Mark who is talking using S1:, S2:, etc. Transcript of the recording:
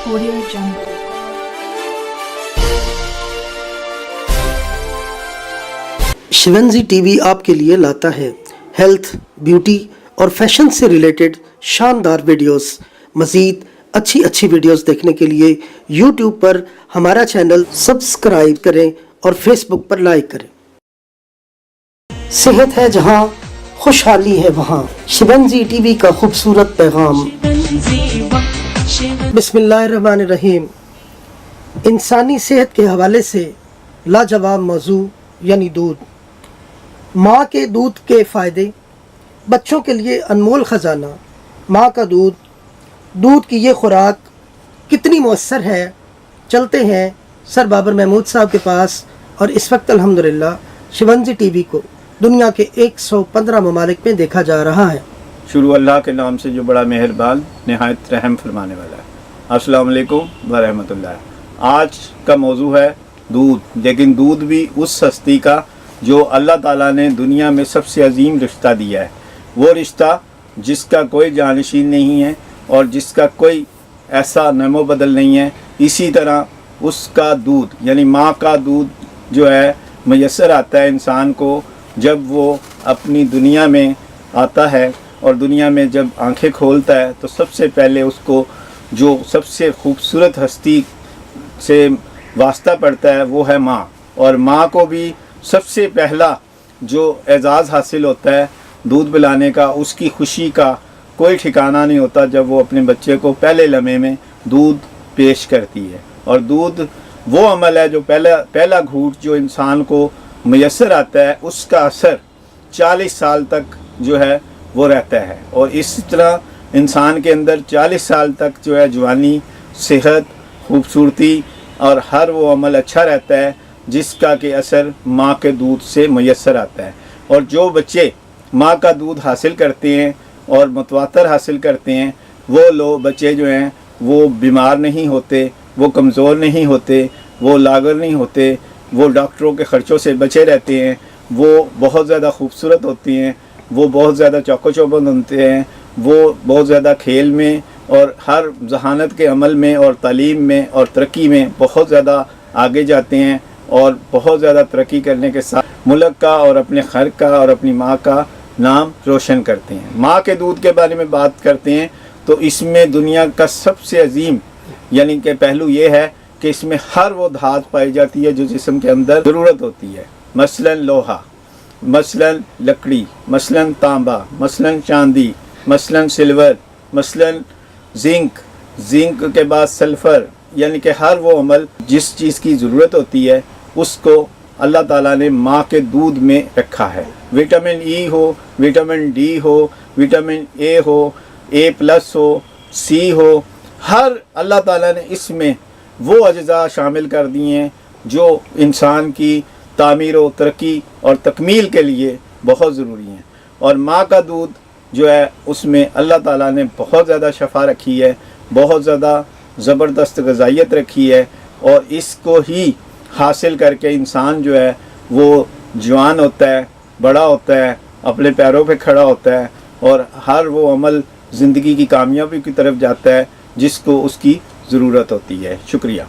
S1: Audio Jungle.
S2: शिवंजी TV आपके लिए लाता है हेल्थ, ब्यूटी और फैशन से रिलेटेड शानदार वीडियोस। मज़ीद अच्छी वीडियोस देखने के लिए यूट्यूब पर हमारा चैनल सब्सक्राइब करें और फेसबुक पर लाइक करें। सेहत है जहां, खुशहाली है वहां। शिवंजी टीवी का खूबसूरत पैगाम। बिस्मिल्लाहिर्रहमानिर्रहीम। इंसानी सेहत के हवाले से लाजवाब मौजू यानी दूध। माँ के दूध के फ़ायदे। बच्चों के लिए अनमोल ख़जाना माँ का दूध। दूध की ये खुराक कितनी मौसर है। चलते हैं सर बाबर महमूद साहब के पास, और इस वक्त अल्हम्दुलिल्लाह शिवंजी टीवी को दुनिया के 115 ममालिक में देखा जा रहा है।
S3: शुरू अल्लाह के नाम से जो बड़ा मेहरबान नहायत रहम फरमाने वाला है। अस्सलाम वालेकुम व रहमतुल्लाह। आज का मौजू है दूध, लेकिन दूध भी उस हस्ती का जो अल्लाह ताला ने दुनिया में सबसे अजीम रिश्ता दिया है। वो रिश्ता जिसका कोई जानशीन नहीं है और जिसका कोई ऐसा नमो बदल नहीं है। इसी तरह उसका दूध यानी माँ का दूध जो है मैसर आता है इंसान को जब वो अपनी दुनिया में आता है, और दुनिया में जब आंखें खोलता है तो सबसे पहले उसको जो सबसे खूबसूरत हस्ती से वास्ता पड़ता है वो है माँ। और माँ को भी सबसे पहला जो एजाज़ हासिल होता है दूध पिलाने का, उसकी खुशी का कोई ठिकाना नहीं होता जब वो अपने बच्चे को पहले लम्हे में दूध पेश करती है। और दूध वो अमल है जो पहला घूंट जो इंसान को मैसर आता है, उसका असर 40 साल तक जो है वो रहता है। और इस तरह इंसान के अंदर 40 साल तक जो है जवानी, सेहत, खूबसूरती और हर वो अमल अच्छा रहता है जिसका कि असर माँ के दूध से मैसर आता है। और जो बच्चे माँ का दूध हासिल करते हैं और मुतवातर हासिल करते हैं, वो लोग बच्चे जो हैं वो बीमार नहीं होते, वो कमज़ोर नहीं होते, वो लागर नहीं होते, वो डॉक्टरों के ख़र्चों से बचे रहते हैं, वो बहुत ज़्यादा खूबसूरत होती हैं, वो बहुत ज़्यादा चौको चौबंद होते हैं, वो बहुत ज़्यादा खेल में और हर जहानत के अमल में और तालीम में और तरक्की में बहुत ज़्यादा आगे जाते हैं, और बहुत ज़्यादा तरक्की करने के साथ मुल्क का और अपने घर का और अपनी माँ का नाम रोशन करते हैं। माँ के दूध के बारे में बात करते हैं तो इसमें दुनिया का सबसे अजीम यानी कि पहलू ये है कि इसमें हर वो धात पाई जाती है जो जिस्म के अंदर ज़रूरत होती है। मसलन लोहा, मसलन लकड़ी, मसलन तांबा, मसलन चांदी, मसलन सिल्वर, मसलन जिंक के बाद सल्फ़र, यानी कि हर वो अमल जिस चीज़ की ज़रूरत होती है उसको अल्लाह ताला ने माँ के दूध में रखा है। विटामिन ई हो, विटामिन डी हो, विटामिन ए हो, A+ हो, C हो, हर अल्लाह ताला ने इसमें वो अज्जा शामिल कर दिए हैं जो इंसान की तामीर व तरक्की और तकमील के लिए बहुत ज़रूरी हैं। और माँ का दूध जो है उसमें अल्लाह ताला ने बहुत ज़्यादा शफा रखी है, बहुत ज़्यादा ज़बरदस्त ग़िज़ाइयत रखी है, और इसको ही हासिल करके इंसान जो है वो जवान होता है, बड़ा होता है, अपने पैरों पे खड़ा होता है, और हर वो अमल ज़िंदगी की कामयाबी की तरफ जाता है जिसको उसकी ज़रूरत होती है। शुक्रिया।